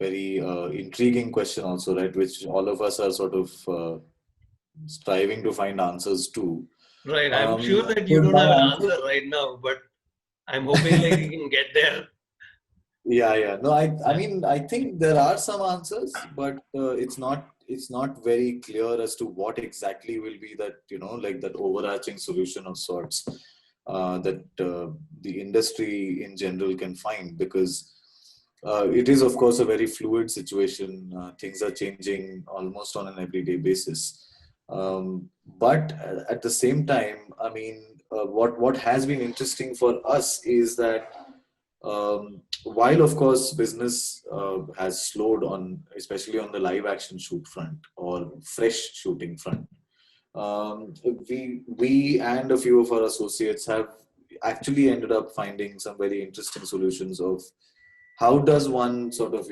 very intriguing question also, right? Which all of us are sort of striving to find answers to. Right. I'm sure that you So don't my have an answer, answer right now, but I'm hoping like you can get there. yeah. No, I Yeah. mean, I think there are some answers, but it's not very clear as to what exactly will be that, like that overarching solution of sorts that the industry in general can find, because it is, of course, a very fluid situation. Things are changing almost on an everyday basis. But at the same time, I mean, what has been interesting for us is that while of course business has slowed on, especially on the live action shoot front or fresh shooting front, um, we and a few of our associates have actually ended up finding some very interesting solutions of how does one sort of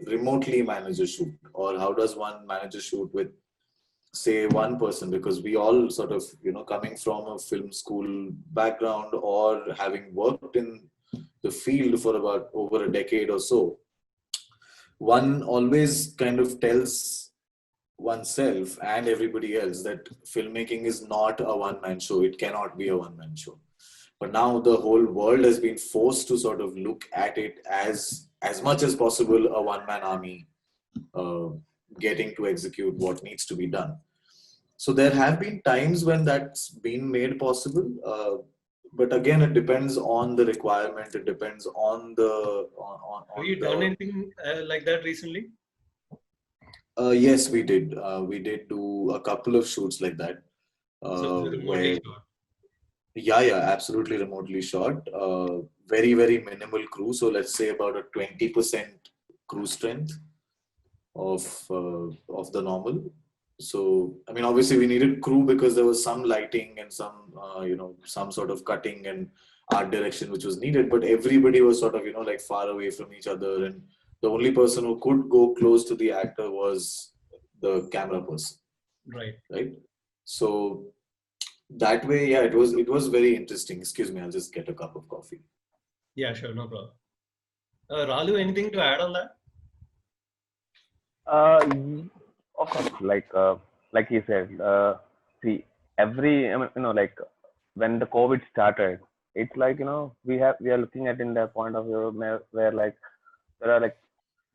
remotely manage a shoot, or how does one manage a shoot with, say, one person, because we all sort of coming from a film school background or having worked in the field for about over a decade or so, one always kind of tells oneself and everybody else that filmmaking is not a one man show. It cannot be a one man show. But now the whole world has been forced to sort of look at it as much as possible a one man army, uh, getting to execute what needs to be done. So there have been times when that's been made possible, but again, it depends on the requirement. It depends on Have on you done the. anything like that recently? Yes, we did. We did do a couple of shoots like that, So it's remotely where, shot. yeah, absolutely remotely shot. Very, very minimal crew. So let's say about a 20% crew strength of the normal. So I mean, obviously we needed crew because there was some lighting and some some sort of cutting and art direction which was needed. But everybody was sort of like far away from each other, and the only person who could go close to the actor was the camera person, Right. right? So that way, yeah, it was very interesting. Excuse me, I'll just get a cup of coffee. Yeah, sure, no problem. Ralu, anything to add on that? Y- of course, like you said, see, every, I mean, like when the COVID started, it's like, we are looking at in the point of view where like there are like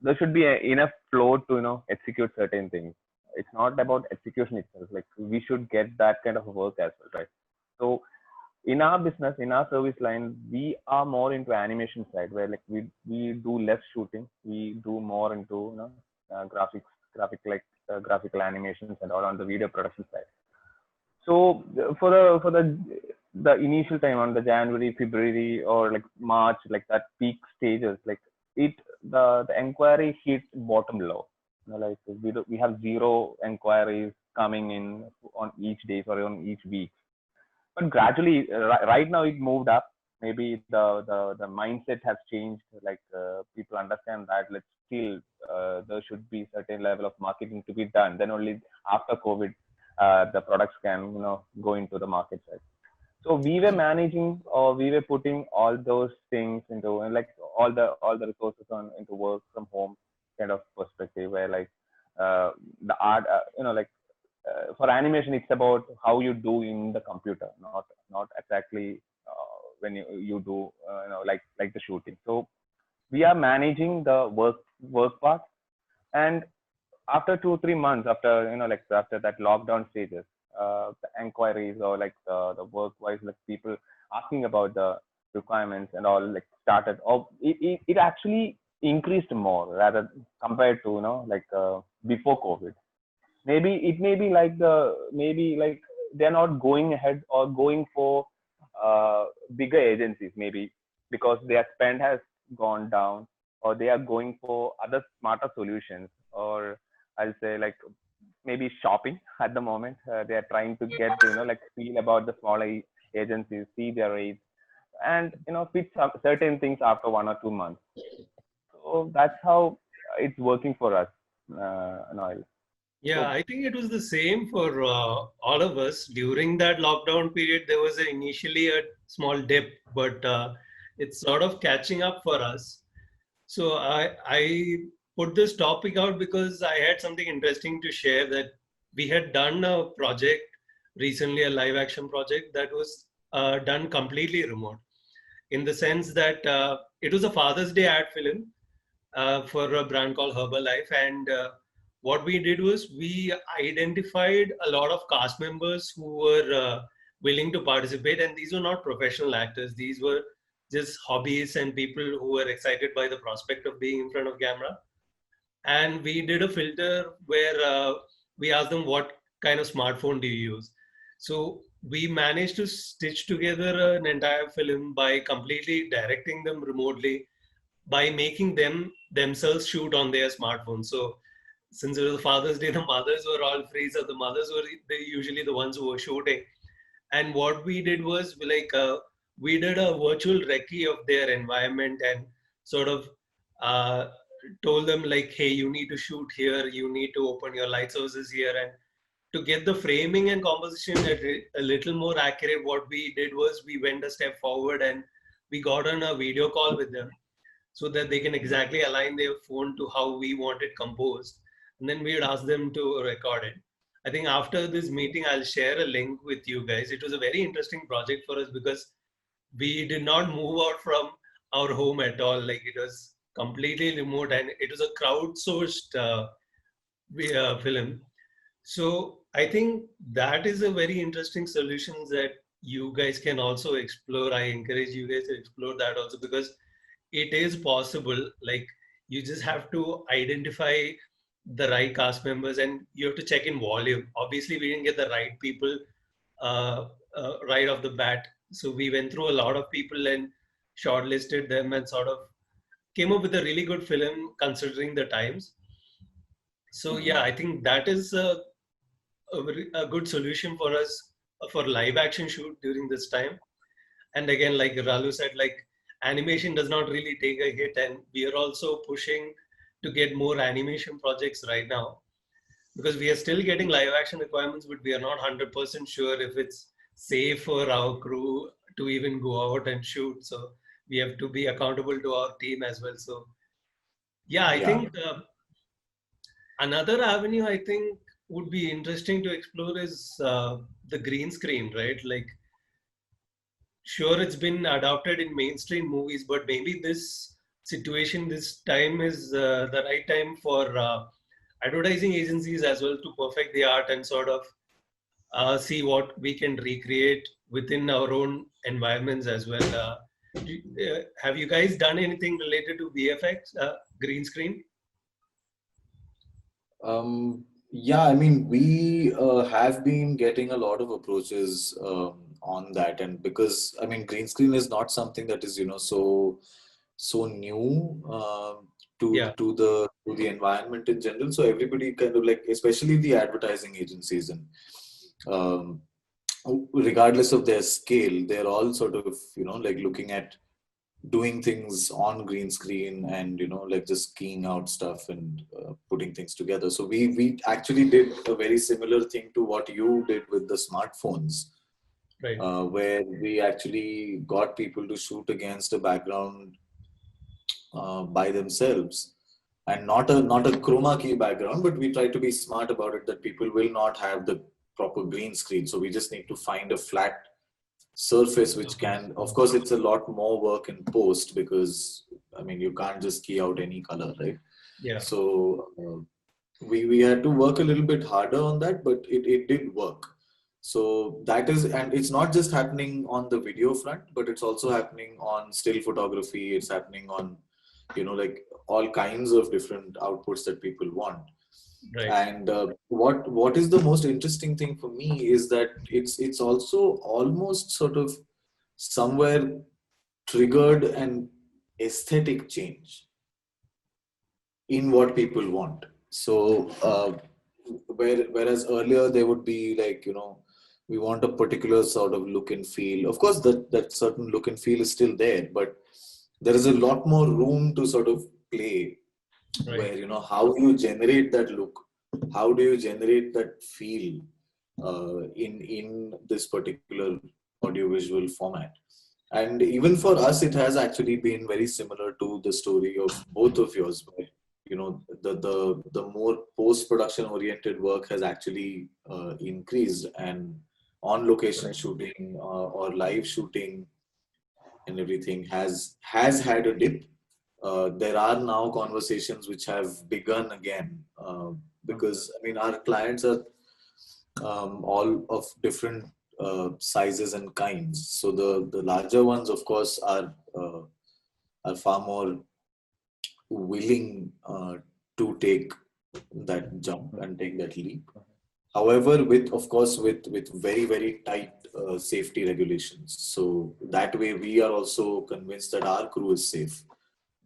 there should be enough flow to execute certain things. It's not about execution itself. Like we should get that kind of work as well, right? So in our business, in our service line, we are more into animation side, where like we do less shooting. We do more into graphics, graphical animations and all on the video production side. So for the initial time on the January, February, or like March, like that peak stages, like it the inquiry hit bottom low. Like we have zero inquiries coming in on each day or on each week. But gradually, right now it moved up. Maybe the mindset has changed. Like people understand that let's still there should be certain level of marketing to be done. Then only after COVID, the products can go into the market side. So we were managing, or we were putting all those things into, and like all the resources on into work from home kind of perspective, where like the art, like for animation, it's about how you do in the computer, not exactly when you do like the shooting. So we are managing the work part, and after 2 3 months, after like after that lockdown stages, the inquiries or like the work wise, like people asking about the requirements and all, like started, or it actually increased more rather compared to like before COVID. Maybe it may be like maybe like they're not going ahead or going for bigger agencies, maybe because their spend has gone down, or they are going for other smarter solutions, or I'll say like maybe shopping at the moment. They are trying to get like feel about the smaller agencies, see their rates, and fit some certain things after 1 or 2 months. So that's how it's working for us, Noel. Yeah, So I think it was the same for all of us. During that lockdown period, there was initially a small dip, but it's sort of catching up for us. So I put this topic out because I had something interesting to share, that we had done a project recently, a live action project that was done completely remote, in the sense that it was a Father's Day ad film for a brand called Herbalife. And what we did was we identified a lot of cast members who were willing to participate. And these were not professional actors. These were just hobbyists and people who were excited by the prospect of being in front of camera. And we did a filter where we asked them, what kind of smartphone do you use? So we managed to stitch together an entire film by completely directing them remotely, by making them themselves shoot on their smartphones. So since it was Father's Day, the mothers were all free, so the mothers were usually the ones who were shooting. And what we did was we did a virtual recce of their environment and sort of uh, told them like, hey, you need to shoot here, you need to open your light sources here. And to get the framing and composition a little more accurate, what we did was we went a step forward and we got on a video call with them so that they can exactly align their phone to how we want it composed. And then we would ask them to record it. I think after this meeting, I'll share a link with you guys. It was a very interesting project for us because we did not move out from our home at all. Like, it was completely remote and it was a crowdsourced film. So I think that is a very interesting solution that you guys can also explore. I encourage you guys to explore that also, because it is possible. Like, you just have to identify the right cast members and you have to check in volume. Obviously, we didn't get the right people right off the bat. So we went through a lot of people and shortlisted them and sort of came up with a really good film considering the times. So yeah, I think that is a good solution for us for live action shoot during this time. And again, like Ralu said, like, animation does not really take a hit, and we are also pushing to get more animation projects right now, because we are still getting live action requirements, but we are not 100% sure if it's safe for our crew to even go out and shoot. So we have to be accountable to our team as well. So yeah, I think another avenue I think would be interesting to explore is the green screen, right? Like, sure, it's been adopted in mainstream movies, but maybe this situation, this time is the right time for advertising agencies as well to perfect the art and sort of see what we can recreate within our own environments as well. Have you guys done anything related to VFX, green screen? Yeah, I mean, we have been getting a lot of approaches on that, and because I mean, green screen is not something that is, you know, so new to the environment in general. So everybody kind of, like, especially the advertising agencies, and regardless of their scale, they're all sort of, you know, like, looking at doing things on green screen and, you know, like, just keying out stuff and putting things together. So we actually did a very similar thing to what you did with the smartphones, right? Where we actually got people to shoot against a background by themselves, and not a chroma key background, but we try to be smart about it that people will not have the proper green screen. So we just need to find a flat surface which can, of course, it's a lot more work in post, because I mean, you can't just key out any color, right? Yeah. So we had to work a little bit harder on that, but it did work. So that is, and it's not just happening on the video front, but it's also happening on still photography. It's happening on, you know, like, all kinds of different outputs that people want. Right. And what is the most interesting thing for me is that it's also almost sort of somewhere triggered an aesthetic change in what people want. So whereas earlier they would be like, you know, we want a particular sort of look and feel. Of course, that certain look and feel is still there, but there is a lot more room to sort of play. Right. Where, you know, how you generate that look, how do you generate that feel in this particular audiovisual format. And even for us, it has actually been very similar to the story of both of yours, where the more post-production oriented work has actually increased, and on location shooting or live shooting and everything has had a dip. There are now conversations which have begun again, because I mean our clients are all of different sizes and kinds. So the larger ones, of course, are far more willing to take that jump and take that leap. However, with very very tight safety regulations. So that way, we are also convinced that our crew is safe,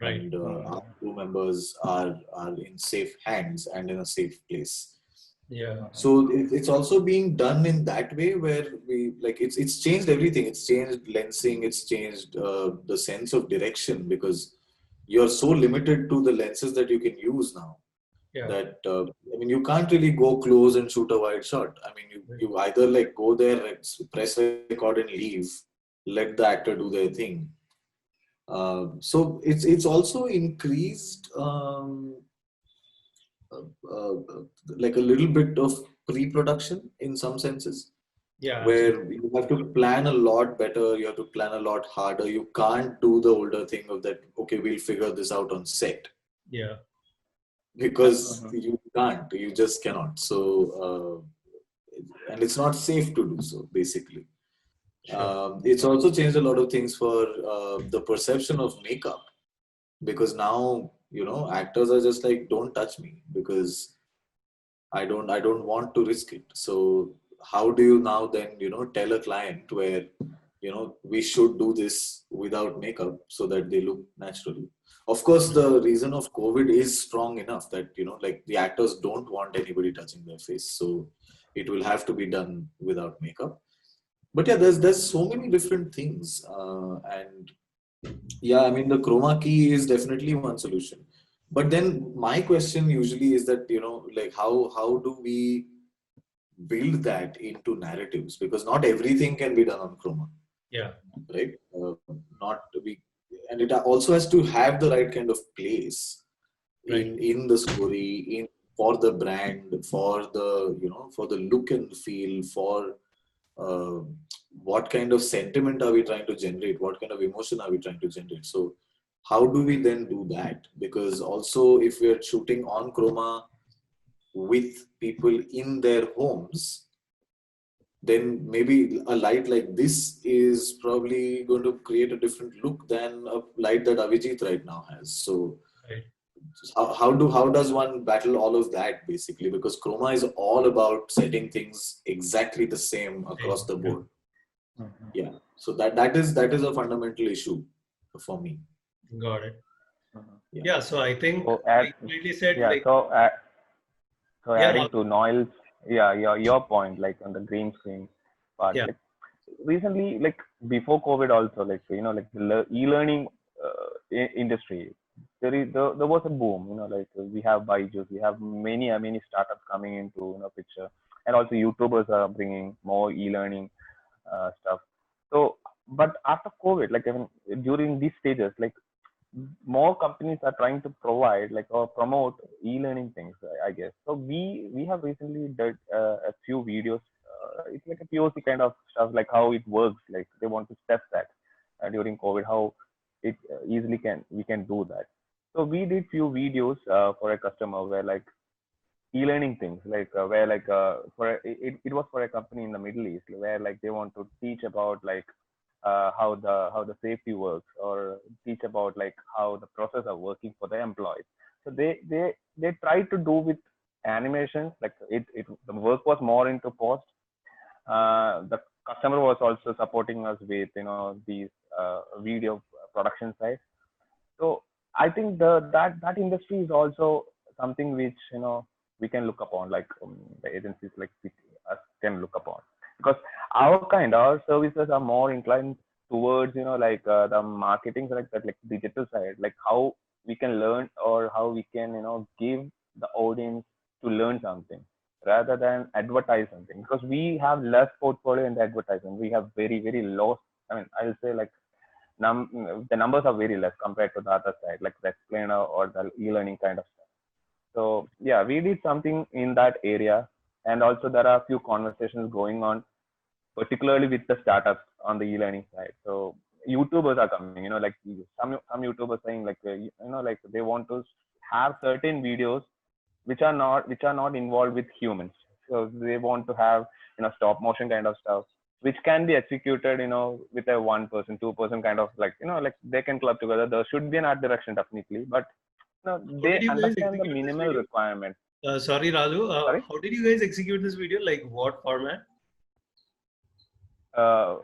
Right. and our crew members are in safe hands and in a safe place. Yeah. So it's also being done in that way, where we like it's changed everything. It's changed lensing. It's changed the sense of direction, because you're so limited to the lenses that you can use now. Yeah. That I mean, you can't really go close and shoot a wide shot. I mean, you either like go there, press record and leave, let the actor do their thing. So it's also increased like a little bit of pre-production in some senses, Yeah. where you have to plan a lot better, you have to plan a lot harder. You can't do the older thing of that, okay, we'll figure this out on set, Yeah. because you can't, you just cannot. So and it's not safe to do so, basically. Sure. It's also changed a lot of things for the perception of makeup, because now actors are just like, don't touch me, because I don't want to risk it. So how do you now then tell a client where we should do this without makeup so that they look natural? Of course, the reason of COVID is strong enough that like the actors don't want anybody touching their face, so it will have to be done without makeup. But yeah, there's so many different things, and yeah, I mean the chroma key is definitely one solution. But then my question usually is that like how do we build that into narratives, because not everything can be done on chroma, Yeah. right? Not we, and it also has to have the right kind of place Right. in the story, in for the brand, for the for the look and feel, for uh, what kind of sentiment are we trying to generate, what kind of emotion are we trying to generate. So how do we then do that? Because also, if we're shooting on chroma with people in their homes, then maybe a light like this is probably going to create a different look than a light that Avijit right now has. So Right. how does one battle all of that, basically? Because chroma is all about setting things exactly the same across the board. Yeah. So that is a fundamental issue for me. Got it. Yeah. Yeah. So I think So I completely said yeah, like, so yeah. adding to Noel's, yeah, your point, like on the green screen part, Yeah. like recently, like before COVID, also, like like the e-learning industry, there was a boom. Like we have Byju's, we have many startups coming into picture, and also YouTubers are bringing more e-learning stuff. So, but after COVID, like even during these stages, like more companies are trying to provide like or promote e-learning things, I guess. So we have recently did a few videos. It's like a POC kind of stuff, like how it works. Like they want to test that during COVID, how it easily can we can do that. So we did few videos for a customer where like e-learning things, like where like it was for a company in the Middle East, where like they want to teach about like how the safety works, or teach about like how the process are working for the employees. So they try to do with animations, like the work was more into post. The customer was also supporting us with these video production side. So I think that industry is also something which we can look upon, like the agencies like us can look upon, because our services are more inclined towards like the marketing, like that, like digital side, like how we can learn, or how we can give the audience to learn something rather than advertise something, because we have less portfolio in the advertising. We have very very low. I mean, I'll say like the numbers are very less compared to the other side, like the explainer or the e-learning kind of stuff. So yeah, we did something in that area, and also there are a few conversations going on, particularly with the startups on the e-learning side. So YouTubers are coming, like some YouTubers saying like like they want to have certain videos which are not involved with humans. So they want to have stop motion kind of stuff, which can be executed with a 1 person, 2 person kind of like they can club together. There should be an art direction definitely, but How did they you guys understand the execute this minimal video? requirements. Sorry, Raju. Sorry. How did you guys execute this video? Like what format? uh,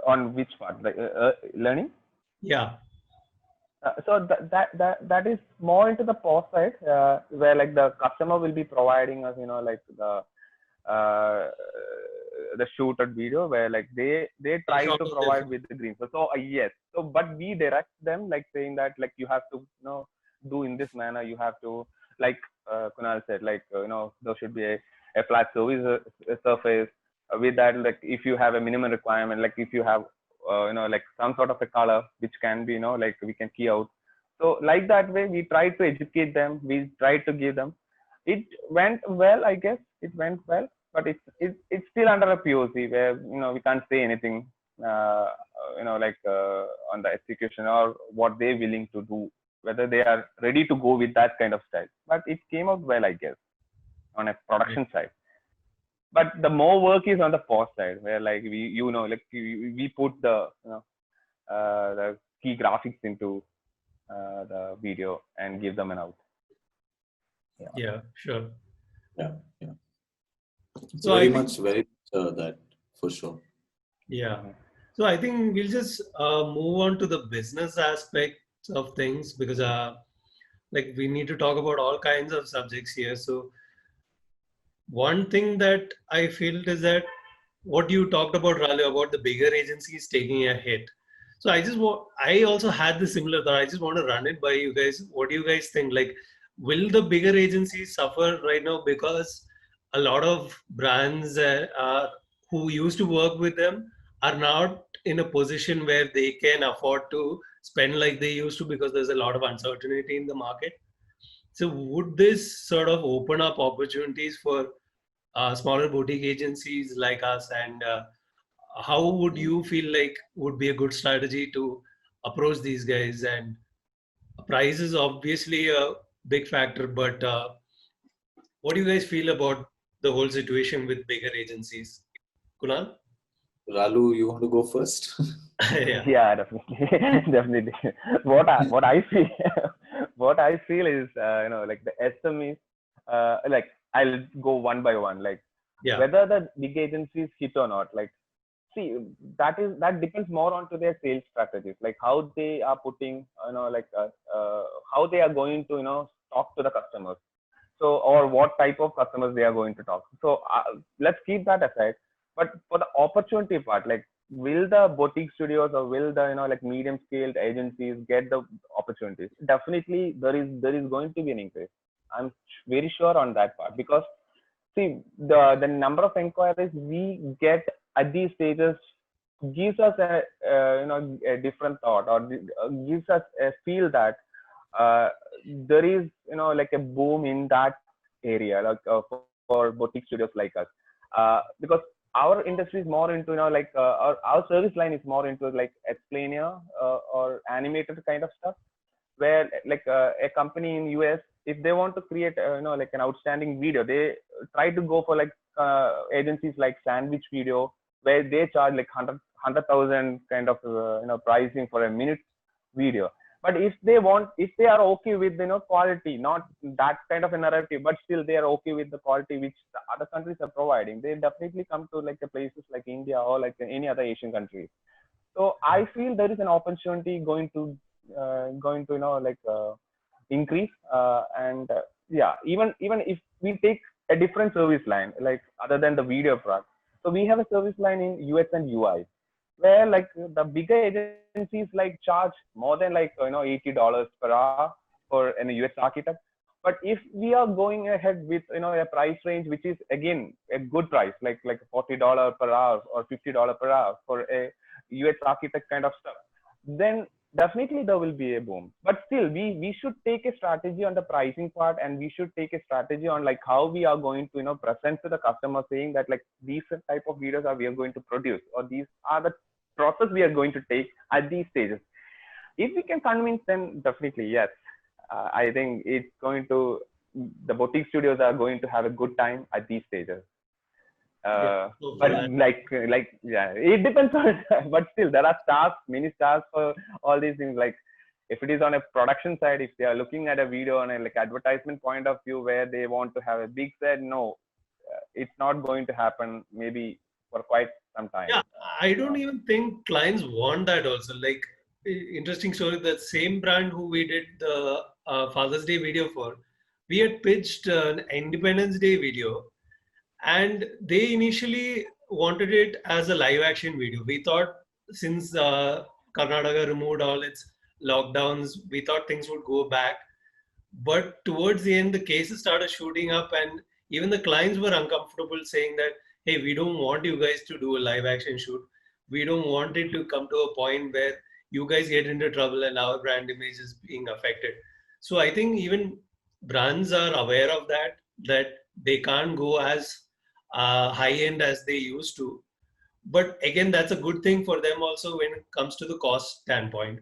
on which part, like learning. Yeah. So that is more into the post side, where like the customer will be providing us like uh, the shooted video, where like they A try shot to of their provide phone. with the green. So yes, so but we direct them, like saying that like you have to do in this manner. You have to, like Kunal said, like there should be a flat surface. With that, like if you have a minimum requirement, like if you have like some sort of a color which can be like we can key out. So like that way we try to educate them, we try to give them. It went well, I guess it went well, but it's still under a POC where we can't say anything like on the execution or what they're willing to do, whether they are ready to go with that kind of style. But it came out well, I guess, on a production side. But the more work is on the post side, where like we put the key graphics into the video and give them an out. Yeah, sure. Yeah. It's So I very think, much that for sure. yeah. Mhm. So I think we'll just move on to the business aspects of things, because like we need to talk about all kinds of subjects here. So one thing that I feel is that what you talked about, Raleigh, about the bigger agencies taking a hit. So I also had the similar thought. I just want to run it by you guys. What do you guys think? Like, will the bigger agencies suffer right now because a lot of brands who used to work with them are not in a position where they can afford to spend like they used to, because there's a lot of uncertainty in the market? So would this sort of open up opportunities for smaller boutique agencies like us? And how would you feel like would be a good strategy to approach these guys? And price is obviously a big factor, but what do you guys feel about the whole situation with bigger agencies? Kunal? Ralu, you want to go first? Yeah. Yeah, definitely, definitely. What I feel, what I feel is like the SMEs, like I'll go one by one, like Yeah. whether the big agencies hit or not. Like, see, that depends more onto their sales strategies, like how they are putting, like how they are going to talk to the customers. So, or what type of customers they are going to talk. So let's keep that aside. But for the opportunity part, like will the boutique studios or will the like medium scaled agencies get the opportunities? Definitely there is going to be an increase. I'm very sure on that part, because see, the number of inquiries we get at these stages gives us a different thought, or gives us a feel that there is like a boom in that area, like for boutique studios like us, because our industry is more into like our service line is more into like explainer or animated kind of stuff, where like a company in US, if they want to create like an outstanding video, they try to go for like agencies like Sandwich Video, where they charge like 100,000 kind of pricing for a minute video. But if they are okay with quality, not that kind of a narrative, but still they are okay with the quality which the other countries are providing, they definitely come to like the places like India or like any other Asian country. So I feel there is an opportunity going to like increase, and yeah, even if we take a different service line, like other than the video part. So we have a service line in US and UI, where like the bigger agencies like charge more than like $80 per hour for an US architect. But if we are going ahead with a price range which is again a good price, like $40 per hour or $50 per hour for a US architect kind of stuff, then definitely there will be a boom, but still we should take a strategy on the pricing part, and we should take a strategy on like how we are going to present to the customer, saying that like these type of videos are we are going to produce, or these are the process we are going to take at these stages. If we can convince them, definitely yes, I think it's going to, the boutique studios are going to have a good time at these stages. Yeah. So But for that, like yeah, it depends on but still there are stars, many stars for all these things. Like if it is on a production side, if they are looking at a video on a like advertisement point of view where they want to have a big set, no, it's not going to happen maybe for quite some time. yeah, I don't even think clients want that also. Like, interesting story, that same brand who we did the Father's Day video for, we had pitched an Independence Day video, and they initially wanted it as a live action video. We thought since Karnataka removed all its lockdowns, we thought things would go back. But towards the end, the cases started shooting up, and even the clients were uncomfortable saying that, hey, we don't want you guys to do a live action shoot. We don't want it to come to a point where you guys get into trouble and our brand image is being affected. So I think even brands are aware of that they can't go as high end as they used to. But again, that's a good thing for them also when it comes to the cost standpoint.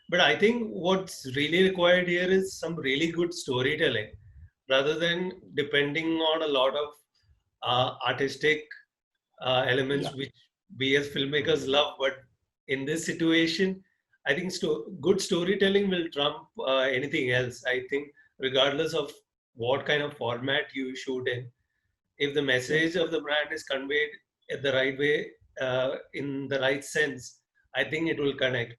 But I think what's really required here is some really good storytelling rather than depending on a lot of artistic elements, which we as filmmakers love. But in this situation, I think good storytelling will trump anything else. I think regardless of what kind of format you shoot in, if the message of the brand is conveyed in the right way, in the right sense, I think it will connect.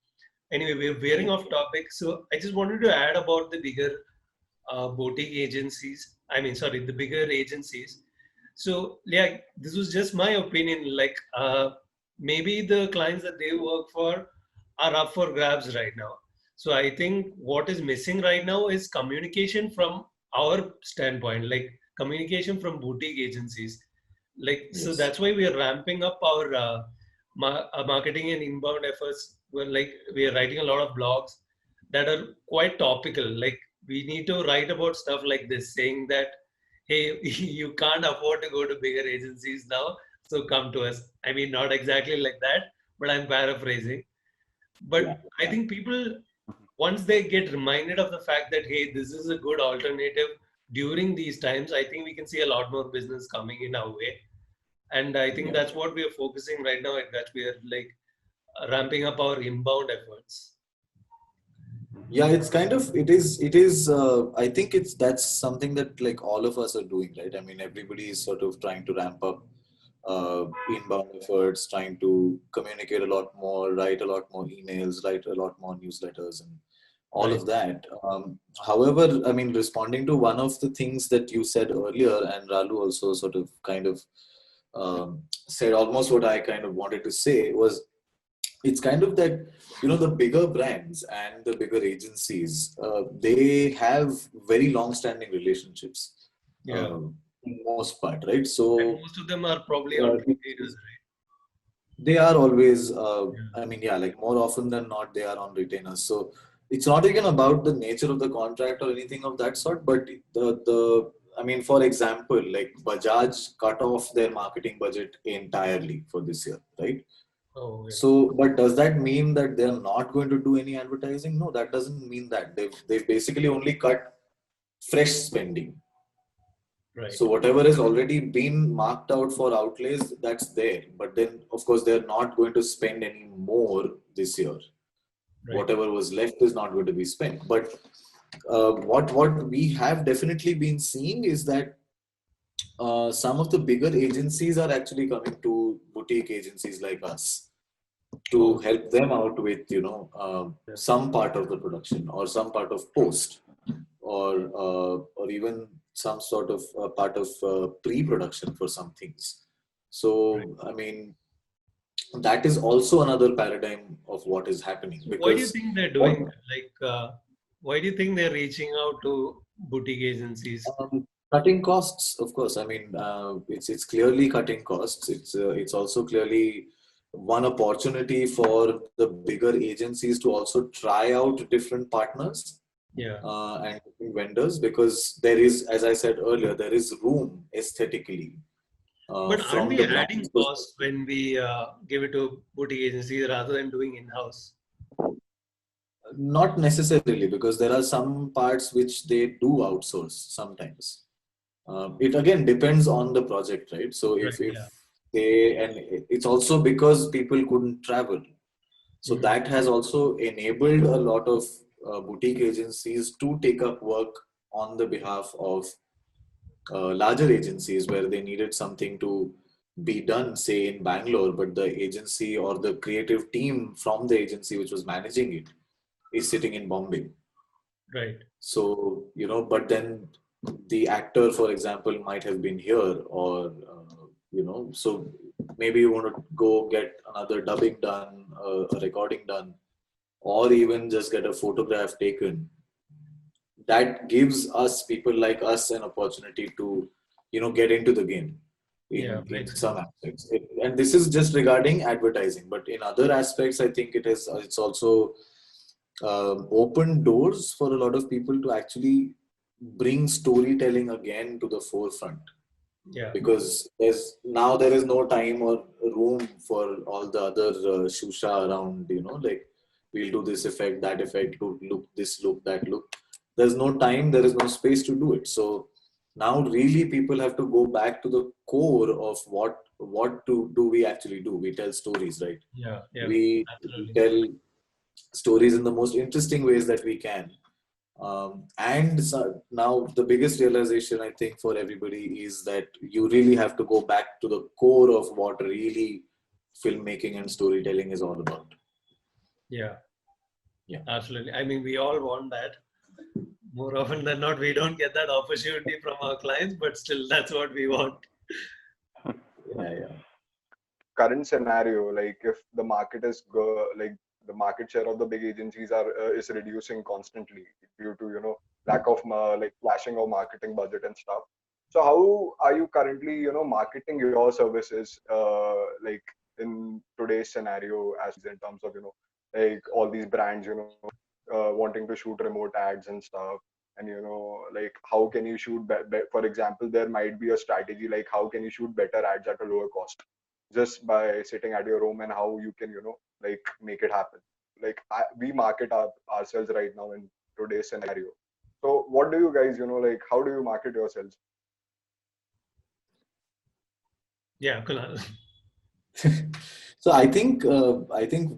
Anyway, we're veering off topic. So I just wanted to add about the bigger boutique agencies. I mean, sorry, the bigger agencies. So yeah, this was just my opinion. Like maybe the clients that they work for are up for grabs right now. So I think what is missing right now is communication from our standpoint, like communication from boutique agencies. Like, so Yes. that's why we are ramping up our marketing and inbound efforts. Well, like we are writing a lot of blogs that are quite topical. Like we need to write about stuff like this, saying that, hey, you can't afford to go to bigger agencies now, so come to us. I mean, not exactly like that, but I'm paraphrasing. But I think people, once they get reminded of the fact that, hey, this is a good alternative during these times, I think we can see a lot more business coming in our way. And I think that's what we are focusing right now, at that we are like ramping up our inbound efforts. Yeah, it's kind of, it is I think that's something that like all of us are doing, right? I mean, everybody is sort of trying to ramp up inbound efforts, trying to communicate a lot more, write a lot more emails, write a lot more newsletters, and all of that. However, I mean, responding to one of the things that you said earlier, and Ralu also sort of kind of said almost what I kind of wanted to say, was it's kind of that, the bigger brands and the bigger agencies, they have very long-standing relationships. In most part, right? So and most of them are probably on retainers, right? They are always, I mean, yeah, like more often than not, they are on retainers. So it's not even about the nature of the contract or anything of that sort, but I mean, for example, like Bajaj cut off their marketing budget entirely for this year, right? Oh, yeah. So, but does that mean that they're not going to do any advertising? No, that doesn't mean that. They've basically only cut fresh spending. Right. So whatever has already been marked out for outlays, that's there. But then, of course, they're not going to spend any more this year. Right. Whatever was left is not going to be spent. But what we have definitely been seeing is that some of the bigger agencies are actually coming to boutique agencies like us to help them out with, some part of the production or some part of post, or even some sort of part of pre-production for some things. So, I mean, that is also another paradigm of what is happening. So why do you think they're doing that? Like, why do you think they're reaching out to boutique agencies? Cutting costs, of course. I mean, it's clearly cutting costs. It's also clearly one opportunity for the bigger agencies to also try out different partners Yeah. and different vendors, because there is, as I said earlier, there is room aesthetically But aren't from we the adding brand's costs perspective. when we give it to boutique agencies rather than doing in-house? Not necessarily, because there are some parts which they do outsource sometimes. It again depends on the project, right? So Right. if Yeah. they, and it's also because people couldn't travel. So Mhm. that has also enabled a lot of boutique agencies to take up work on the behalf of larger agencies where they needed something to be done, say in Bangalore, but the agency or the creative team from the agency which was managing it is sitting in Bombay. Right. So, but then the actor, for example, might have been here, or, so maybe you want to go get another dubbing done, a recording done, or even just get a photograph taken. That gives us, people like us, an opportunity to, get into the game Yeah. in Makes some sense. aspects. And this is just regarding advertising, but in other aspects, I think it's also open doors for a lot of people to actually bring storytelling again to the forefront, Yeah. because there is no time or room for all the other shusha around, like we'll do this effect, that effect, look this, look that, look. There's no time, there is no space to do it. So now really people have to go back to the core of what do we actually do. We tell stories, right? Yeah. Yeah. We Absolutely. tell stories in the most interesting ways that we can. And so now the biggest realization, I think, for everybody is that you really have to go back to the core of what really filmmaking and storytelling is all about. Yeah. Yeah. Absolutely. I mean, we all want that. More often than not, we don't get that opportunity from our clients, but still, that's what we want. Yeah, yeah. Current scenario, like if the market is like the market share of the big agencies is reducing constantly due to lack of like flashing of marketing budget and stuff. So how are you currently marketing your services like in today's scenario, as in terms of like all these brands wanting to shoot remote ads and stuff, and like how can you shoot for example, there might be a strategy like how can you shoot better ads at a lower cost just by sitting at your home, and how you can like make it happen. Like we market ourselves right now in today's scenario. So what do you guys like how do you market yourselves? Yeah, Kunal. So I think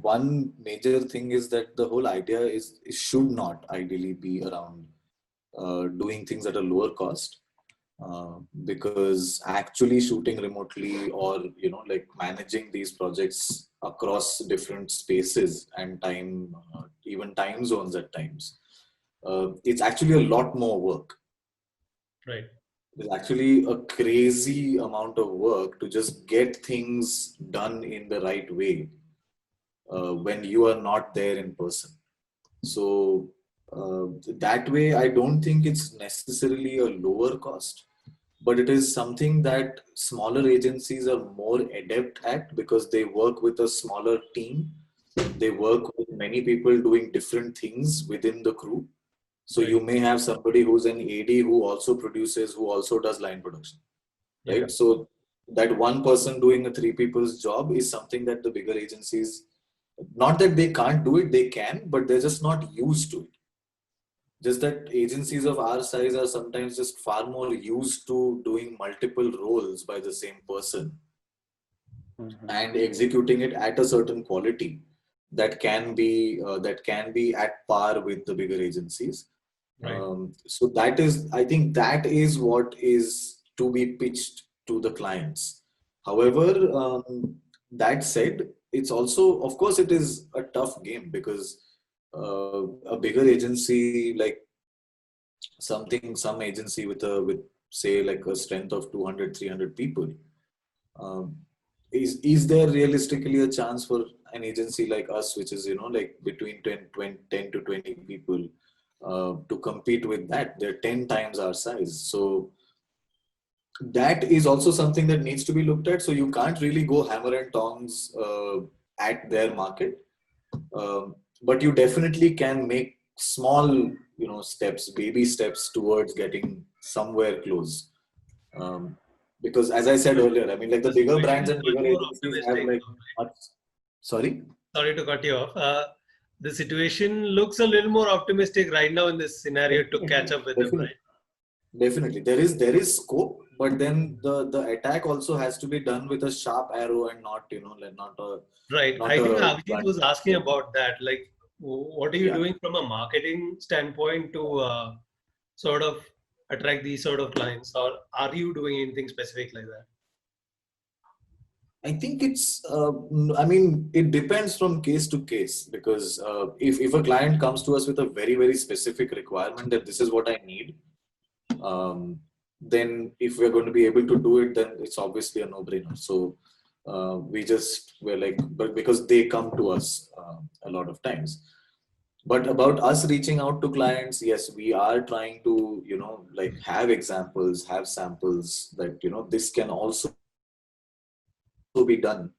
one major thing is that the whole idea is it should not ideally be around doing things at a lower cost. Because actually shooting remotely, or like managing these projects across different spaces and time, even time zones at times, it's actually a lot more work. Right. It's actually a crazy amount of work to just get things done in the right way when you are not there in person. So that way, I don't think it's necessarily a lower cost, but it is something that smaller agencies are more adept at, because they work with a smaller team. They work with many people doing different things within the crew. So Right. you may have somebody who's an AD who also produces, who also does line production, Yeah. right? So that one person doing a three people's job is something that the bigger agencies, not that they can't do it, they can, but they're just not used to it. Just that agencies of our size are sometimes just far more used to doing multiple roles by the same person Mhm. and executing it at a certain quality that can be at par with the bigger agencies. Right. So that is, I think, that is what is to be pitched to the clients. However, that said, it's also, of course, it is a tough game, because a bigger agency, like some agency with say like a strength of 200, 300 people, um, is there realistically a chance for an agency like us, which is like between 10 to 20 people, to compete with that? They're 10 times our size. So that is also something that needs to be looked at. So you can't really go hammer and tongs at their market, but you definitely can make small, steps, baby steps towards getting somewhere close. Because as I said earlier, I mean, like the The bigger situation brands is and much bigger more agencies have optimistic. like much. Sorry. Sorry to cut you off. The situation looks a little more optimistic right now in this scenario to catch up with them, Definitely. right? Definitely, there is scope, but then the attack also has to be done with a sharp arrow and not like Right. not I think a Abhijit blunt. was asking about that. Like, what are you Yeah, doing from a marketing standpoint to sort of attract these sort of clients, or are you doing anything specific like that? I think it's. I mean, it depends from case to case because if a client comes to us with a very very specific requirement that this is what I need, then if we're going to be able to do it, then it's obviously a no-brainer. So we're like, but because they come to us a lot of times. But about us reaching out to clients, yes, we are trying to, like have examples, have samples that, this can also be done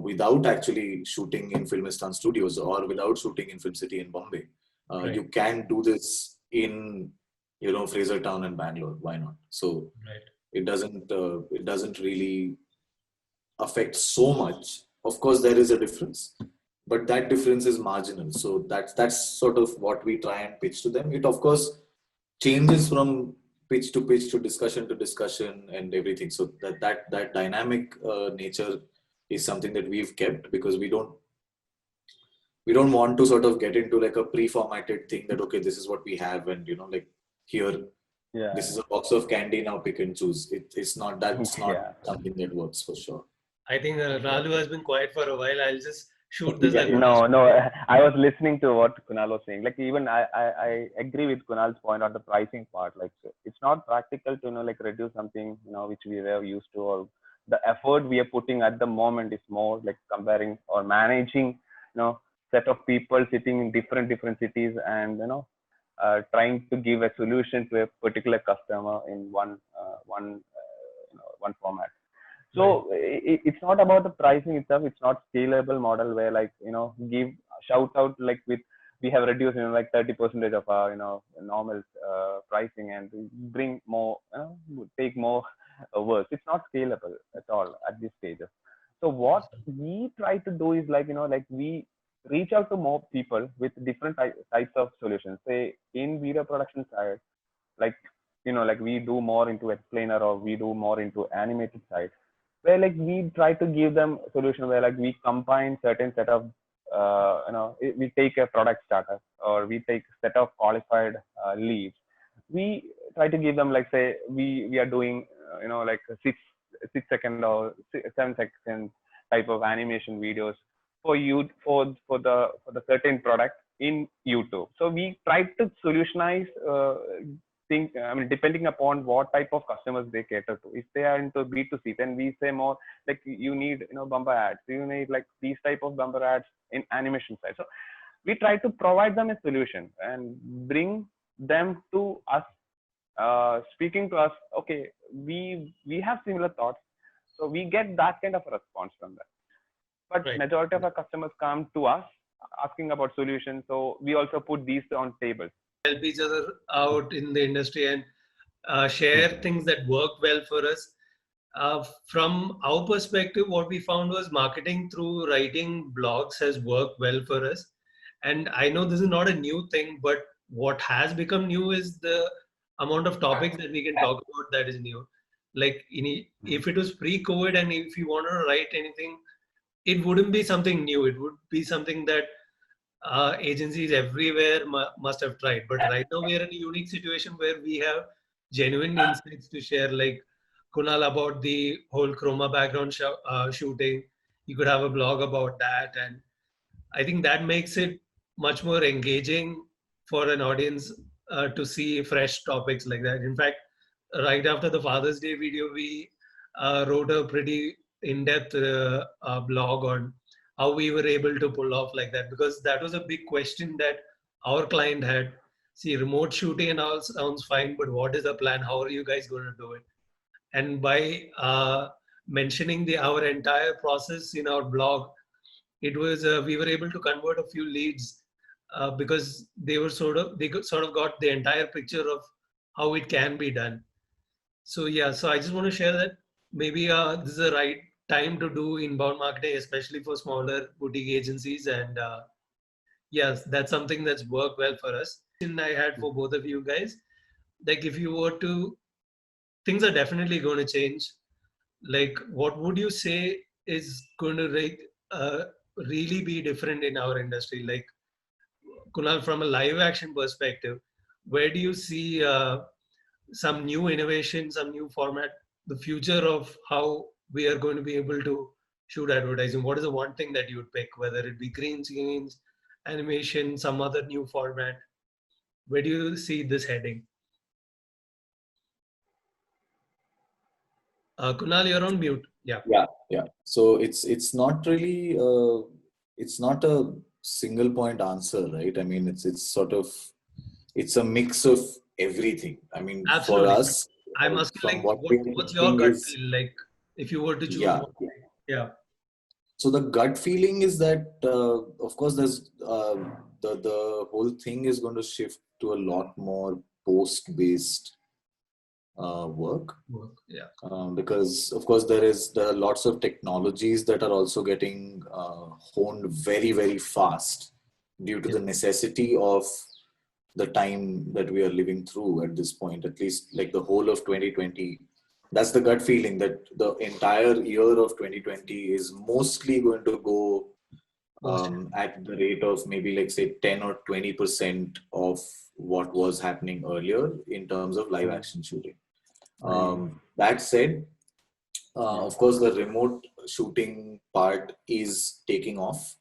without actually shooting in Filmistan Studios or without shooting in Film City in Bombay. Right. You can do this in, Frasertown and Bangalore. Why not? So Right. it doesn't really affect so much. Of course, there is a difference, but that difference is marginal. So that's sort of what we try and pitch to them. It of course changes from pitch to discussion and everything. So that dynamic nature is something that we've kept because we don't want to sort of get into like a pre-formatted thing that okay, this is what we have and like here Yeah. this is a box of candy, now pick and choose. It's not that's not Yeah. something that works for sure. I think Ralu has been quiet for a while. I'll just shoot this. Yeah, no, I was listening to what Kunal was saying. Like even I agree with Kunal's point on the pricing part. Like it's not practical to like reduce something which we were used to, or the effort we are putting at the moment is more like comparing or managing set of people sitting in different cities and trying to give a solution to a particular customer in one format. So it's not about the pricing itself. It's not scalable model where like give shout out like with we have reduced like 30% of our normal pricing and bring more take more work. It's not scalable at all at this stage. So what we try to do is like like we reach out to more people with different types of solutions. Say in video production side, like like we do more into explainer or we do more into animated side where like we try to give them a solution where like we combine certain set of we take a product starter or we take set of qualified leads. We try to give them like say we are doing like a 6 second or 7 second type of animation videos for you for the certain product in YouTube. So we try to solutionize I mean, depending upon what type of customers they cater to. If they are into B2C, then we say more like you need bumper ads. You need like these type of bumper ads in animation side. So we try to provide them a solution and bring them to us, speaking to us. Okay, we have similar thoughts, so we get that kind of a response from them. But majority of our customers come to us asking about solutions, so we also put these on tables. Help each other out in the industry and share things that work well for us. From our perspective, what we found was marketing through writing blogs has worked well for us. And I know this is not a new thing, but what has become new is the amount of topics that we can talk about that is new. Like if it was pre-COVID and if you want to write anything, it wouldn't be something new. It would be something that agencies everywhere must have tried. But right now we are in a unique situation where we have genuine insights to share, like Kunal about the whole chroma background shooting. You could have a blog about that, and I think that makes it much more engaging for an audience to see fresh topics like that. In fact, right after the Father's Day video, we wrote a pretty in-depth blog on how we were able to pull off like that, because that was a big question that our client had. See, remote shooting and all sounds fine, but what is the plan? How are you guys going to do it? And by mentioning our entire process in our blog, it was we were able to convert a few leads because they sort of got the entire picture of how it can be done. So yeah, so I just want to share that maybe this is the right time to do inbound marketing, especially for smaller boutique agencies. And yes, that's something that's worked well for us. And I had for both of you guys, like if you were to, things are definitely going to change. Like, what would you say is going to really be different in our industry? Like, Kunal, from a live action perspective, where do you see some new innovation, some new format, the future of how we are going to be able to shoot advertising? What is the one thing that you would pick, whether it be green screens, animation, some other new format? Where do you see this heading? Kunal, you're on mute. Yeah. Yeah. So it's not really it's not a single point answer, right? I mean, it's sort of, it's a mix of everything. I mean, for Absolutely. us, I'm asking, from like, what we're what's your thinking gut is, feel like if you were to choose yeah. one thing? Yeah. So the gut feeling is that, of course, there's the whole thing is going to shift to a lot more post-based work. Yeah. Because of course there are lots of technologies that are also getting honed very, very fast due to the necessity of the time that we are living through at this point, at least like the whole of 2020. That's the gut feeling, that the entire year of 2020 is mostly going to go at the rate of maybe like say 10 or 20% of what was happening earlier in terms of live action shooting. That said, of course, the remote shooting part is taking off.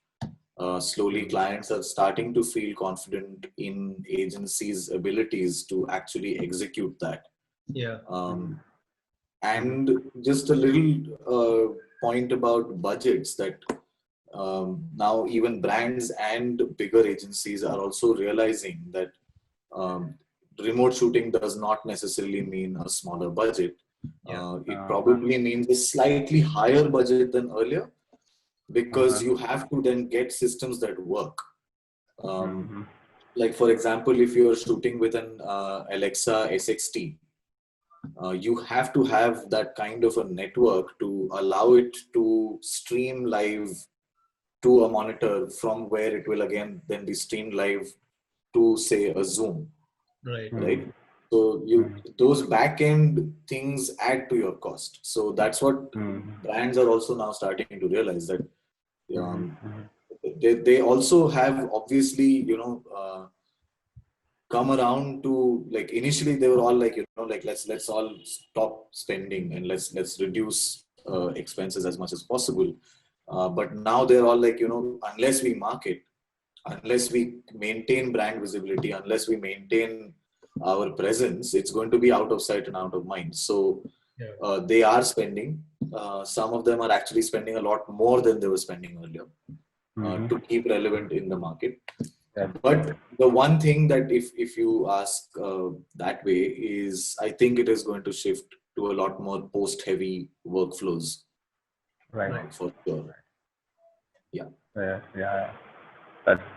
Slowly, clients are starting to feel confident in agencies' abilities to actually execute that. Yeah. And just a little point about budgets, that now even brands and bigger agencies are also realizing that remote shooting does not necessarily mean a smaller budget. It probably means a slightly higher budget than earlier, because you have to then get systems that work. Like for example, if you're shooting with an Alexa SXT, you have to have that kind of a network to allow it to stream live to a monitor, from where it will again then be streamed live to say a Zoom. Right. So those back end things add to your cost. So that's what brands are also now starting to realize, that they also have obviously, come around to, like, initially they were all like, like let's all stop spending and let's reduce expenses as much as possible. But now they're all like, unless we market, unless we maintain brand visibility, unless we maintain our presence, it's going to be out of sight and out of mind. So they are spending. Some of them are actually spending a lot more than they were spending earlier to keep relevant in the market. But the one thing that if you ask that way is, I think it is going to shift to a lot more post-heavy workflows. Right. For sure. Yeah. Yeah.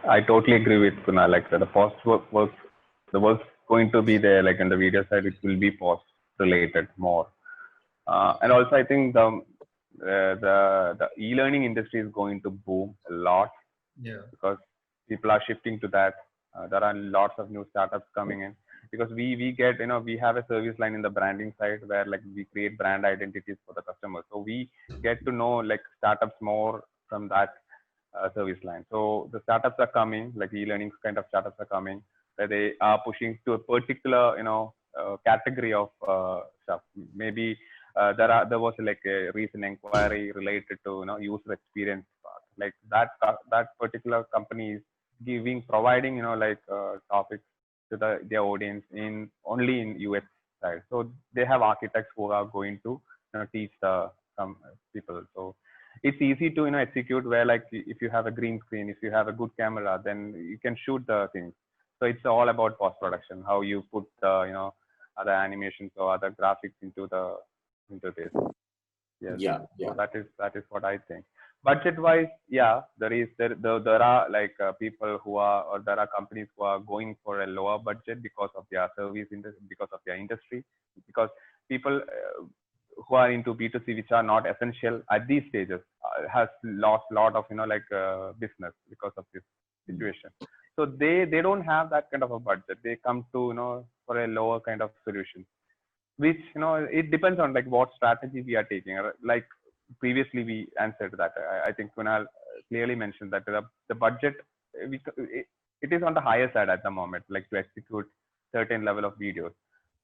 I totally agree with Kunal. Like the post work, the work's going to be there. Like in the video side, it will be post related more. And also, I think the e-learning industry is going to boom a lot. Yeah. Because people are shifting to that. There are lots of new startups coming in, because we get, we have a service line in the branding side where like we create brand identities for the customers. So we get to know like startups more from that service line. So the startups are coming, like e-learning kind of startups are coming, where they are pushing to a particular, category of stuff. Maybe there was like a recent inquiry related to, user experience part. Like that particular company is providing, topics to their audience in only in UX side. So they have architects who are going to, teach some people. So it's easy to, execute, where like if you have a green screen, if you have a good camera, then you can shoot the things. So it's all about post production, how you put other animations or other graphics into the into this. Yes. Yeah, So yeah. that is what I think. Budget wise, yeah, there are like people who are, or there are companies who are going for a lower budget because of their service industry, because of their industry, because people who are into B2C, which are not essential at these stages, has lost a lot of business because of this situation. So they don't have that kind of a budget. They come to for a lower kind of solution, which it depends on like what strategy we are taking. Like previously we answered that. I think Kunal clearly mentioned that the budget, it is on the higher side at the moment, like to execute certain level of videos.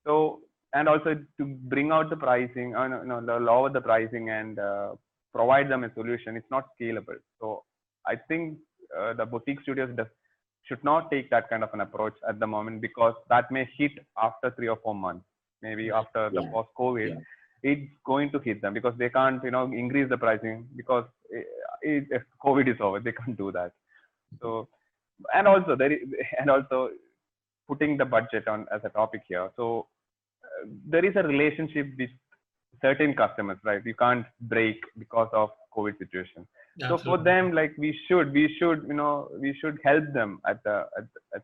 So, and also to bring out the pricing, lower the pricing and provide them a solution, it's not scalable. So I think the boutique studios should not take that kind of an approach at the moment, because that may hit after 3 or 4 months, maybe after the Yeah. post COVID. Yeah. It's going to hit them because they can't increase the pricing, because if COVID is over, they can't do that. So, and also and also putting the budget on as a topic here. So there is a relationship with certain customers, right? You can't break because of COVID situation. So for them, like we should help them at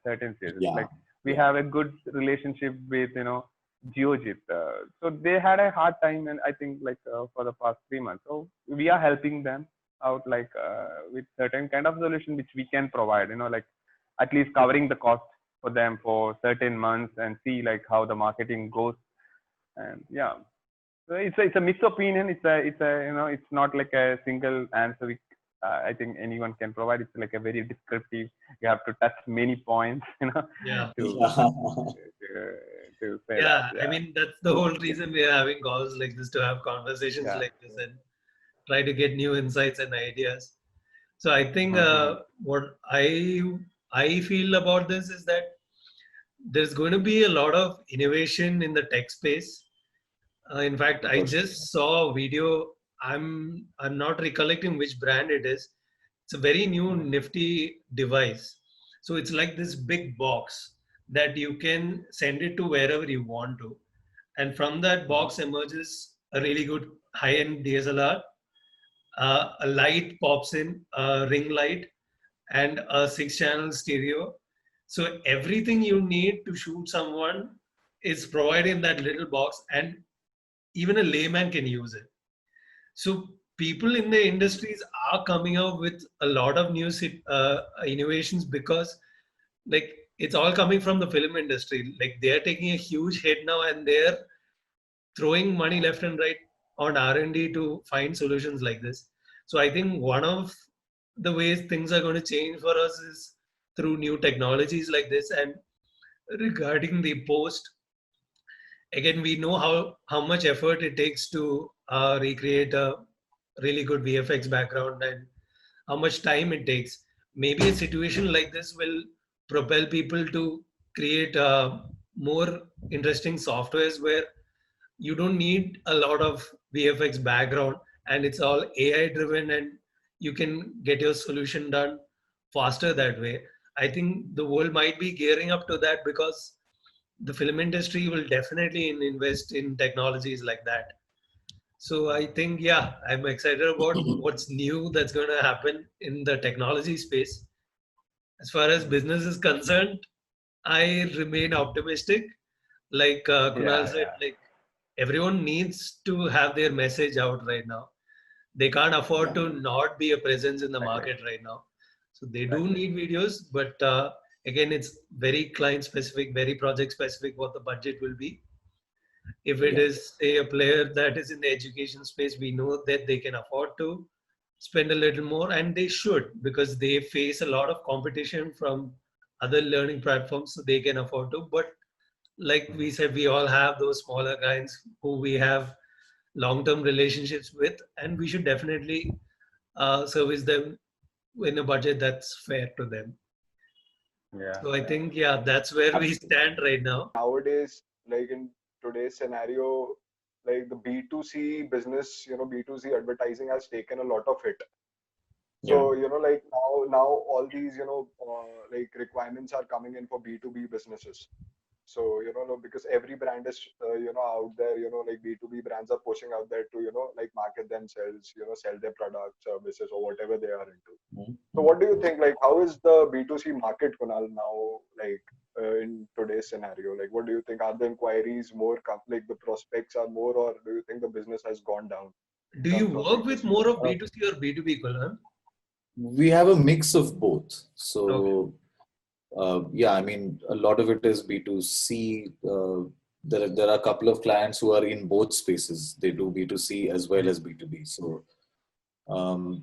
certain stages. Yeah. Like we Yeah. have a good relationship with Geojit. So they had a hard time, and I think like for the past 3 months. So we are helping them out, like with certain kind of solution which we can provide. Like at least covering the cost for them for certain months, and see like how the marketing goes. And yeah, so it's a mixed opinion. It's not like a single answer which I think anyone can provide. It's like a very descriptive. You have to touch many points, Yeah. to, Yeah. to say Yeah, that. I mean, that's the whole reason we are having calls like this, to have conversations Yeah. like this and try to get new insights and ideas. So I think Mhm. what I feel about this is that there's going to be a lot of innovation in the tech space. In fact, I For sure. just saw a video. I'm not recollecting which brand it is. It's a very new nifty device. So it's like this big box that you can send it to wherever you want to, and from that box emerges a really good high-end DSLR. A light pops in, a ring light, and a 6-channel stereo. So everything you need to shoot someone is provided in that little box, and even a layman can use it. So people in the industries are coming out with a lot of new innovations, because like it's all coming from the film industry. Like they're taking a huge hit now, and they're throwing money left and right on R&D to find solutions like this. So I think one of the ways things are going to change for us is through new technologies like this. And regarding the post, again, we know how much effort it takes to recreate a really good VFX background, and how much time it takes. Maybe a situation like this will propel people to create more interesting softwares where you don't need a lot of VFX background, and it's all AI driven, and you can get your solution done faster that way. I think the world might be gearing up to that, because the film industry will definitely invest in technologies like that. So I think, yeah, I'm excited about what's new that's going to happen in the technology space. As far as business is concerned, I remain optimistic. Like Kunal Yeah, said, yeah, like everyone needs to have their message out right now. They can't afford Yeah. to not be a presence in the exactly, market right now. So they do exactly. need videos, but again, it's very client specific, very project specific what the budget will be. If it Yeah. is, say, a player that is in the education space, we know that they can afford to spend a little more, and they should, because they face a lot of competition from other learning platforms, so they can afford to. But like we said, we all have those smaller guys who we have long-term relationships with, and we should definitely service them in a budget that's fair to them. Yeah, So I yeah, think, yeah, that's where we stand right now. Nowadays, like in today's scenario, like the B2C business, B2C advertising has taken a lot of hit. Yeah. So, like now all these, like requirements are coming in for B2B businesses. So, because every brand is, out there, like B2B brands are pushing out there to, like market themselves, sell their products, services, or whatever they are into. So what do you think, like, how is the B2C market, Kunal, now, like, in today's scenario? Like, what do you think? Are the inquiries more, like, the prospects are more, or do you think the business has gone down in Do you terms of work with B2C? more of B2C or B2B, Kulhan? We have a mix of both. So, Okay. yeah, I mean, a lot of it is B2C. There are a couple of clients who are in both spaces. They do B2C as well as B2B. So,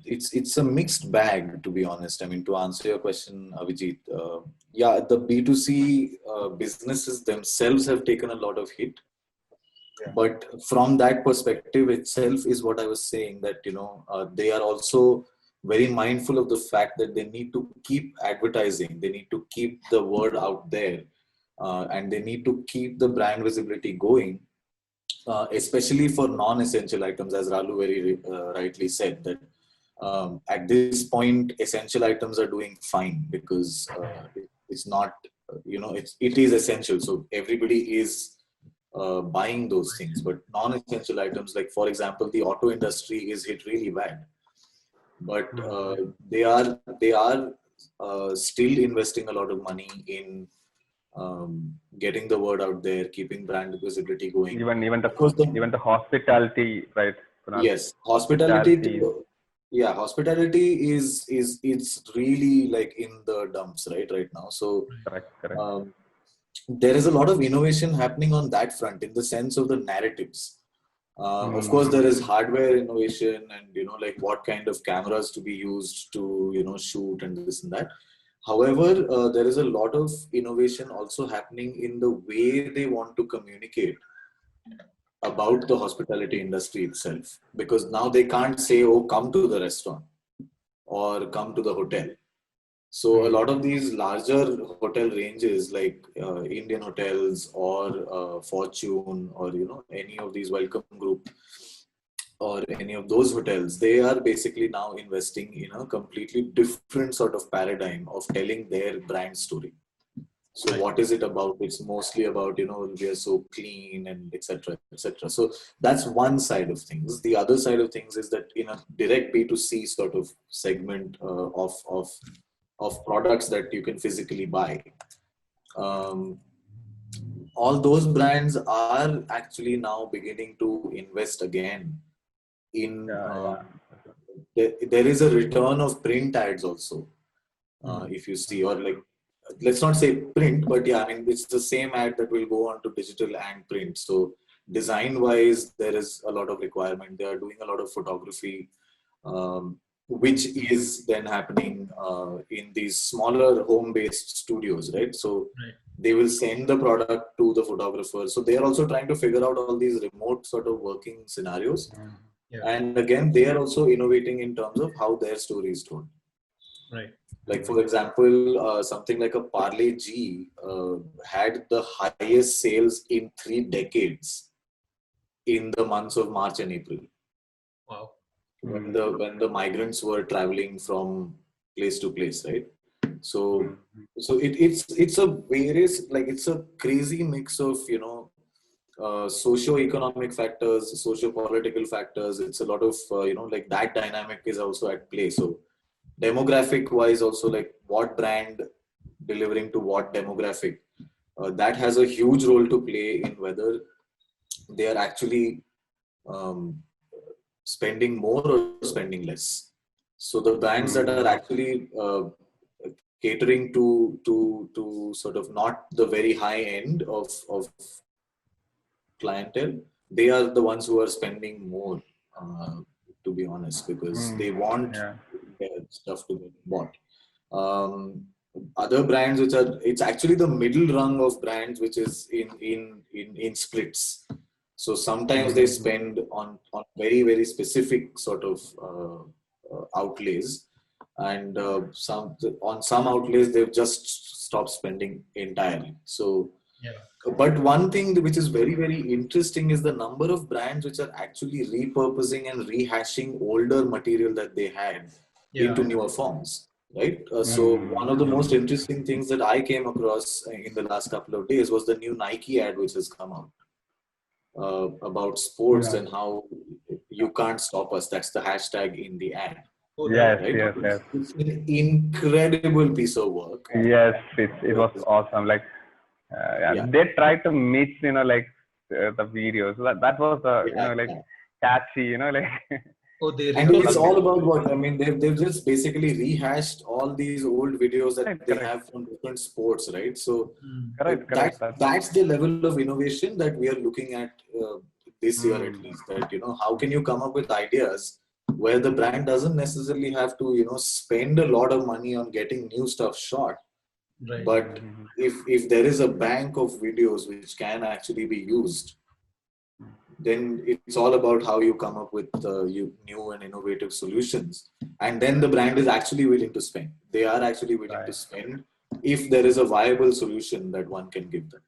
it's a mixed bag, to be honest. I mean, to answer your question, Avijit, yeah, the B2C businesses themselves have taken a lot of hit. Yeah. But from that perspective itself is what I was saying, that they are also very mindful of the fact that they need to keep advertising, they need to keep the word out there, and they need to keep the brand visibility going, especially for non-essential items, as Ralu very rightly said, that at this point essential items are doing fine because it's not, it is essential, so everybody is buying those things. But non-essential items, like for example the auto industry, is hit really bad, but they are still investing a lot of money in getting the word out there, keeping brand visibility going. Even Of course, even the hospitality, right? Kunal? yes, hospitality. Yeah, hospitality is it's really like in the dumps right now. So Correct. um, there is a lot of innovation happening on that front in the sense of the narratives. Of course, there is hardware innovation and like what kind of cameras to be used to shoot and this and that. However, there is a lot of innovation also happening in the way they want to communicate about the hospitality industry itself, because now they can't say, oh, come to the restaurant or come to the hotel. So a lot of these larger hotel ranges like Indian Hotels or Fortune or any of these Welcome Group or any of those hotels, they are basically now investing in a completely different sort of paradigm of telling their brand story. So what is it about? It's mostly about, we are so clean and etc. etc. So that's one side of things. The other side of things is that in a direct B2C sort of segment of products that you can physically buy, all those brands are actually now beginning to invest again in there is a return of print ads also, if you see, or like, let's not say print, but yeah, I mean, it's the same ad that will go on to digital and print. So design wise, there is a lot of requirement. They are doing a lot of photography, which is then happening in these smaller home-based studios, right? So they will send the product to the photographer. So they are also trying to figure out all these remote sort of working scenarios. And again, they are also innovating in terms of how their story is told. Right. Like for example, something like a Parle G had the highest sales in 3 decades in the months of March and April. Wow. When the migrants were traveling from place to place, right? So it's a various, like, it's a crazy mix of socio-economic factors, socio-political factors. It's a lot of like that dynamic is also at play. So demographic wise also, like what brand delivering to what demographic, that has a huge role to play in whether they are actually spending more or spending less. So the brands that are actually catering to sort of not the very high end of clientele, they are the ones who are spending more, to be honest, because they want their stuff to get bought. Other brands which are, it's actually the middle rung of brands which is in splits. So sometimes they spend on very, very specific sort of outlays, and on some outlays they've just stopped spending entirely. So but one thing which is very, very interesting is the number of brands which are actually repurposing and rehashing older material that they had into newer forms. right? So one of the most interesting things that I came across in the last couple of days was the new Nike ad which has come out about sports and how you can't stop us. That's the hashtag in the ad, Oh, Yes, right? yes, yes. It's an incredible piece of work. Yes, it was awesome. Like, Yeah. they tried to mix, like the videos. That was Yeah, like yeah. catchy, like. oh, they And really it's Okay. all about what I mean. They've just basically rehashed all these old videos that Correct, they correct, have from different sports, right? So correct, that's correct. That's that's the level of innovation that we are looking at this year, at mm, least. That how can you come up with ideas where the brand doesn't necessarily have to spend a lot of money on getting new stuff shot, right. but if there is a bank of videos which can actually be used, then it's all about how you come up with new and innovative solutions, and then the brand is actually willing to spend. They are actually willing to right, spend if there is a viable solution that one can give them.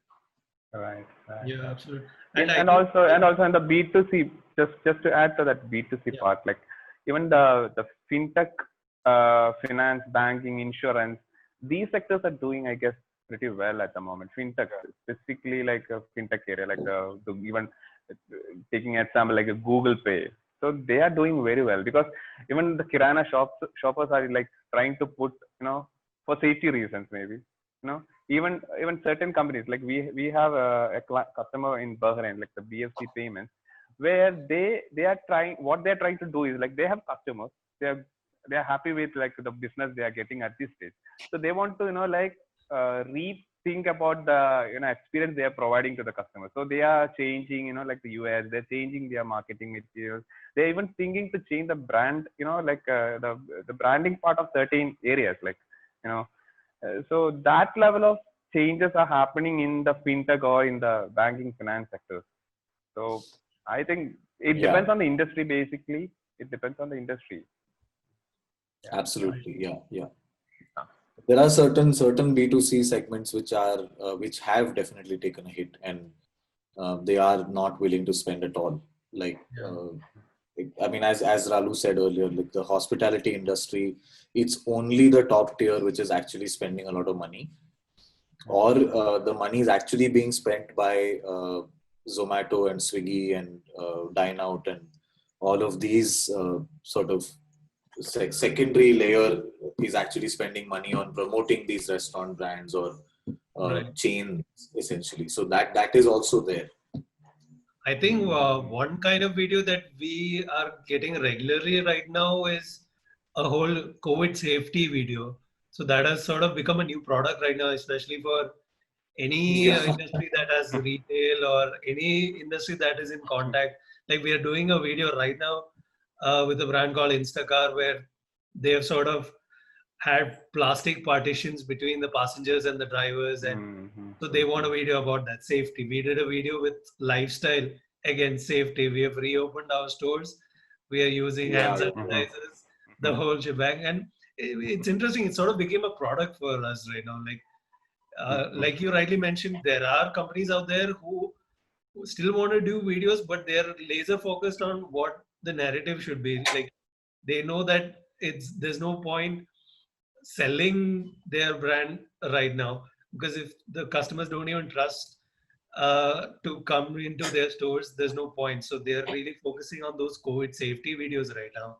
right, right. Yeah, absolutely. Yeah, And I and think, also in the B2C, just to add to that B2C yeah, part, like even the fintech, finance, banking, insurance, these sectors are doing, I guess, pretty well at the moment. Fintech, specifically like a fintech area, like the even taking example like a Google Pay. So they are doing very well because even the Kirana shoppers are like trying to put, for safety reasons maybe, even certain companies like we have a customer in Bahrain, like the BFC payments, where they are trying, what they're trying to do is like they have customers, they're happy with like the business they are getting at this stage, so they want to like rethink about the experience they are providing to the customer. So they are changing, like the US, they're changing their marketing materials, they're even thinking to change the brand, like the branding part of certain areas, like you know so that level of changes are happening in the fintech or in the banking finance sectors. So I think it Yeah, depends on the industry basically. It depends on the industry. Yeah. absolutely. Yeah, yeah. There are certain B2C segments which have definitely taken a hit, and they are not willing to spend at all. Like, yeah, I mean, as Ralu said earlier, like the hospitality industry, it's only the top tier which is actually spending a lot of money, or the money is actually being spent by Zomato and Swiggy and Dine Out and all of these sort of secondary layer is actually spending money on promoting these restaurant brands or right. chains essentially. So that is also there. I think one kind of video that we are getting regularly right now is a whole COVID safety video. So that has sort of become a new product right now, especially for any Yeah. industry that has retail or any industry that is in contact. Like we are doing a video right now with a brand called Instacar, where they have sort of had plastic partitions between the passengers and the drivers, and Mm-hmm. so they want a video about that safety. We did a video with lifestyle, again safety. We have reopened our stores. We are using hand Yeah, yeah. Mm-hmm. sanitizers, the whole shebang, and it's interesting. It sort of became a product for us right now. Like you rightly mentioned, there are companies out there who still want to do videos, but they're laser focused on what the narrative should be. Like they know that there's no point selling their brand right now, because if the customers don't even trust to come into their stores, there's no point. So they're really focusing on those COVID safety videos right now.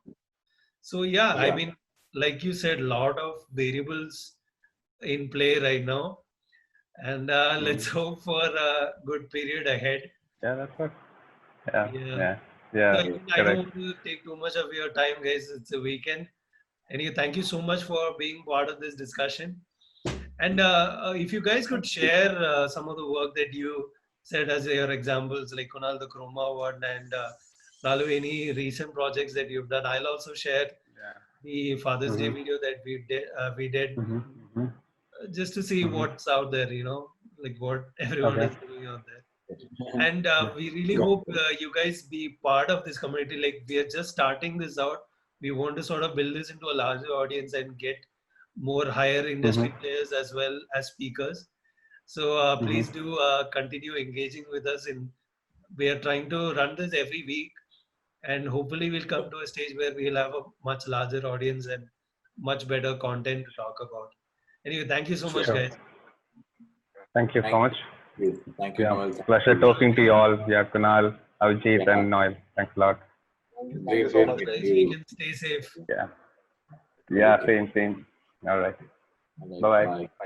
So yeah, I Yeah. mean, like you said, a lot of variables in play right now, and let's hope for a good period ahead. Yeah, that's what. Yeah, Yeah. yeah, So yeah. I think I don't Correct. want to take too much of your time, guys. It's a weekend. Anyway, thank you so much for being part of this discussion. And if you guys could share some of the work that you said as your examples, like Kunal, the Chroma one, and Lalu, any recent projects that you've done, I'll also share Yeah. the Father's Day Mm-hmm. video that we did Mm-hmm. Mm-hmm. just to see Mm-hmm. what's out there, like what everyone Okay. is doing out there. And Yeah. we really Yeah. hope you guys be part of this community. Like we are just starting this out. We want to sort of build this into a larger audience and get more higher Mm-hmm. industry players as well as speakers. So Mm-hmm. please do continue engaging with us. We are trying to run this every week, and hopefully we'll come to a stage where we'll have a much larger audience and much better content to talk about. Anyway, thank you so much, Sure. guys. Thank you so much. Thank you, Yeah, Noel. pleasure talking to you all. Yeah, Kunal, Avijit, Yeah. and Noel. Thanks a lot. Thank you Great, so great, much, great. guys. Next weekend, stay safe. Yeah. Yeah, Okay. same. All right. All right, Bye-bye. bye.